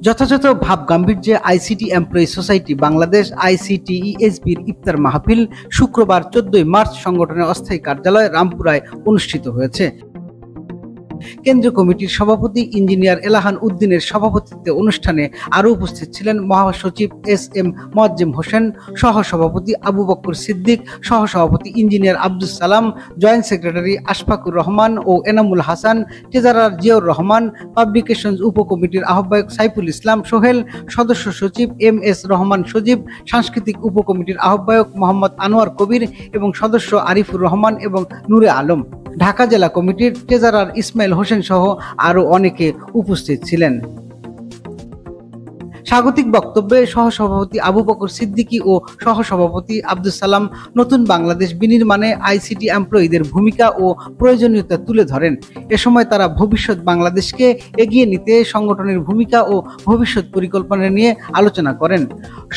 যথাযথ ভাবগাম্ভীর্যে ICT employee society Bangladesh আইসিটিইএসবির ইফতার মাহফিল শুক্রবার 14 মার্চ সংগঠনের অস্থায়ী কার্যালয় রামপুরায় অনুষ্ঠিত হয়েছে। কেন্দ্রীয় কমিটির সভাপতি ইঞ্জিনিয়ার এলাহান উদ্দিনের সভাপতিত্বে অনুষ্ঠানে আরও উপস্থিত ছিলেন মহাসচিব এস.এম. মোয়াজ্জেম হোসেন, সহসভাপতি আবু বকর সিদ্দিক, সহসভাপতি engineer Abdus Salam, joint secretary Ashfakur Rahman ও এনামুল হাসান, ট্রেজারার জিয়াউর রহমান, পাবলিকেশনস উপকমিটির আহ্বায়ক সাইফুল ইসলাম সোহেল, সদস্য সচিব এম.এস. রহমান সজীব, সাংস্কৃতিক উপকমিটির আহ্বায়ক মোহাম্মদ আনোয়ার কবির এবং সদস্য আরিফুর রহমান এবং নূরে আলম, ঢাকা জেলা কমিটির ট্রেজারার ইসমাইল হোসেন সহ আরও অনেকে উপস্থিত ছিলেন। স্বাগতিক বক্তব্যে সহসভাপতি আবু বকর সিদ্দিকী ও সহসভাপতি আব্দুস সালাম নতুন বাংলাদেশ বিনির্মাণে আইসিটি এমপ্লয়ীদের ভূমিকা ও প্রয়োজনীয়তা তুলে ধরেন। এ সময় তারা ভবিষ্যৎ বাংলাদেশকে এগিয়ে নিতে সংগঠনের ভূমিকা ও ভবিষ্যৎ পরিকল্পনা নিয়ে আলোচনা করেন।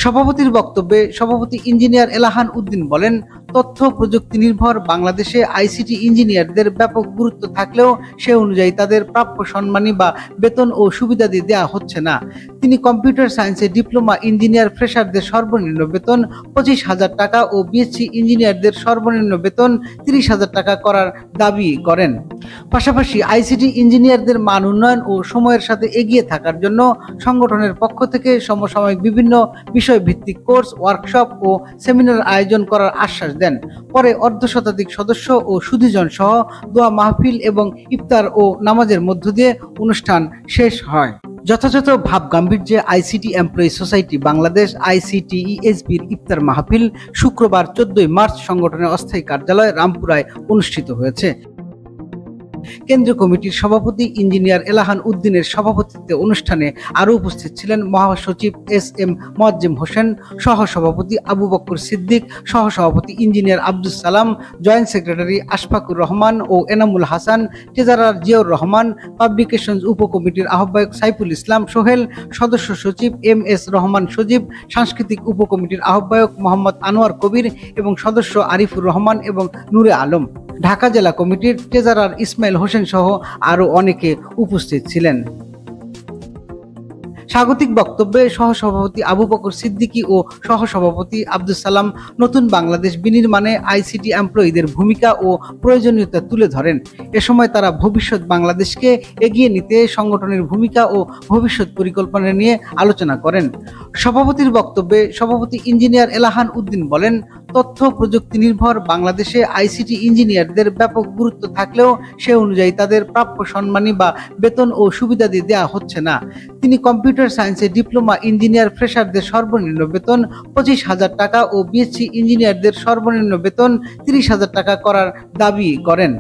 সভাপতির বক্তব্যে সভাপতি ইঞ্জিনিয়ার এলাহান উদ্দিন বলেন, তথ্য প্রযুক্তি নির্ভর বাংলাদেশে আইসিটি ইঞ্জিনিয়ারদের ব্যাপক গুরুত্ব থাকলেও সে অনুযায়ী তাদের প্রাপ্য সম্মানী বা বেতন ও সুবিধাদি দেওয়া হচ্ছে না। তিনি কম্পিউটার সায়েন্সে ডিপ্লোমা ইঞ্জিনিয়ার ফ্রেশারদের সর্বনিম্ন বেতন 25,000 টাকা ও বিএসসি ইঞ্জিনিয়ারদের সর্বনিম্ন বেতন 30,000 টাকা করার দাবি করেন। পাশাপাশি আইসিটি ইঞ্জিনিয়ারদের মান উন্নয়ন ও সময়ের সাথে এগিয়ে থাকার জন্য সংগঠনের পক্ষ থেকে সমসাময়িক বিভিন্ন বিষয়ভিত্তিক কোর্স, ওয়ার্কশপ ও সেমিনার আয়োজন করার আশ্বাস দেন। পরে অর্ধশতাধিক সদস্য ও সুধীজন সহ দোয়া মাহফিল এবং ইফতার ও নামাজের মধ্য দিয়ে অনুষ্ঠান শেষ হয়। যথাযথ ভাবগাম্ভীর্যে আইসিটি এমপ্লয়ি সোসাইটি বাংলাদেশ আইসিটিইএসবির ইফতার মাহফিল শুক্রবার 14 মার্চ সংগঠনের অস্থায়ী কার্যালয় রামপুরায় অনুষ্ঠিত হয়েছে। কেন্দ্রীয় কমিটির সভাপতি ইঞ্জিনিয়ার এলাহান উদ্দিনের সভাপতিত্বে অনুষ্ঠানে আরও উপস্থিত ছিলেন মহাসচিব এস.এম. মোয়াজ্জেম হোসেন, সহসভাপতি আবু বকর সিদ্দিক, সহসভাপতি engineer Abdus Salam, joint secretary Ashfakur Rahman ও এনামুল হাসান, ট্রেজারার জিয়াউর রহমান, পাবলিকেশনস উপকমিটির আহ্বায়ক সাইফুল ইসলাম সোহেল, সদস্য সচিব এম.এস. রহমান সজীব, সাংস্কৃতিক উপকমিটির আহ্বায়ক মোহাম্মদ আনোয়ার কবির এবং সদস্য আরিফুর রহমান এবং নূরে আলম, ঢাকা জেলা কমিটির ট্রেজারার ইসমাইল হোসেন সহ আরও অনেকে উপস্থিত ছিলেন। স্বাগতিক বক্তব্যে সহসভাপতি আবু বকর সিদ্দিকী ও সহসভাপতি আব্দুস সালাম নতুন বাংলাদেশ বিনির্মাণে আইসিটি এমপ্লয়ীদের ভূমিকা ও প্রয়োজনীয়তা তুলে ধরেন। এ সময় তারা ভবিষ্যৎ বাংলাদেশকে এগিয়ে নিতে সংগঠনের ভূমিকা ও ভবিষ্যৎ পরিকল্পনা নিয়ে আলোচনা করেন। সভাপতির বক্তব্যে সভাপতি ইঞ্জিনিয়ার এলাহান উদ্দিন বলেন, তথ্য প্রযুক্তি নির্ভর বাংলাদেশে আইসিটি ইঞ্জিনিয়ারদের ব্যাপক গুরুত্ব থাকলেও সে অনুযায়ী তাদের প্রাপ্য সম্মানী বা বেতন ও সুবিধাদি দেওয়া হচ্ছে না। তিনি কম্পিউটার সায়েন্সে ডিপ্লোমা ইঞ্জিনিয়ার ফ্রেশারদের সর্বনিম্ন বেতন 25,000 টাকা ও বিএসসি ইঞ্জিনিয়ারদের সর্বনিম্ন বেতন 30,000 টাকা করার দাবি করেন।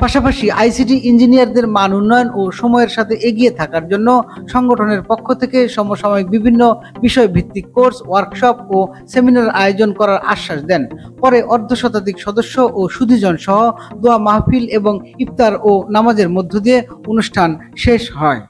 পাশাপাশি আইসিটি ইঞ্জিনিয়ারদের মান উন্নয়ন ও সময়ের সাথে এগিয়ে থাকার জন্য সংগঠনের পক্ষ থেকে সমসাময়িক বিভিন্ন বিষয়ভিত্তিক কোর্স, ওয়ার্কশপ ও সেমিনার আয়োজন করার আশ্বাস দেন। পরে অর্ধশতাধিক সদস্য ও সুধীজন সহ দোয়া মাহফিল এবং ইফতার ও নামাজের মধ্য দিয়ে অনুষ্ঠান শেষ হয়।